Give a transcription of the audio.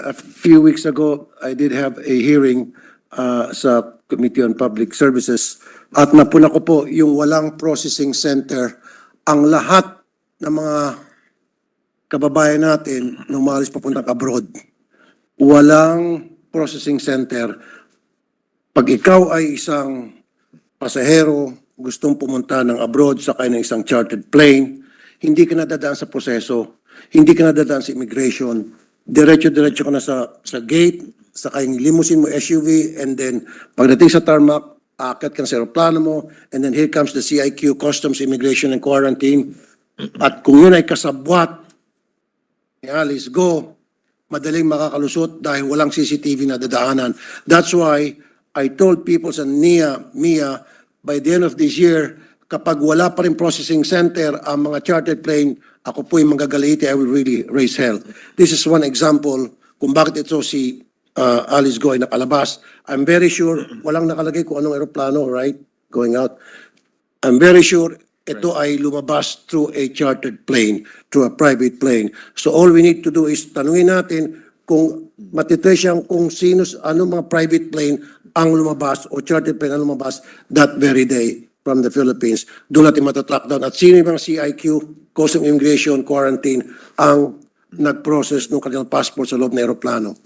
a few weeks ago, I did have a hearing sa Committee on Public Services at napuna ko po yung walang processing center. Ang lahat ng mga kababayan natin nung maalis papuntang abroad, walang processing center. Pag ikaw ay isang pasahero, gustong pumunta ng abroad sakay ng isang chartered plane, hindi ka nadadaan sa proseso, hindi ka nadadaan sa immigration, diretso-diretso ka na sa gate, sakay ng limousine mo, SUV, and then pagdating sa tarmac, aakyat ka sa aeroplano mo, and then here comes the CIQ, Customs, Immigration, and Quarantine. At kung yun ay kasabwat, Alice, go, madaling makakalusot dahil walang CCTV na dadaanan. That's why I told people sa Mia, by the end of this year, kapag wala pa rin processing center ang mga chartered plane, ako po yung manggagalitin, I will really raise hell. This is one example kung bakit ito si Alice Go ay nakalabas. I'm very sure, walang nakalagay kung anong aeroplano, right, going out. I'm very sure ito ay lumabas through a chartered plane, through a private plane. So all we need to do is tanungin natin kung matitrace siyang kung sino, ano mga private plane ang lumabas o chartered plane ang lumabas that very day from the Philippines. Doon natin matatrack down. At sino yung mga CIQ, Customs, Immigration, Quarantine, ang nag-process ng kanilang passport sa loob ng aeroplano.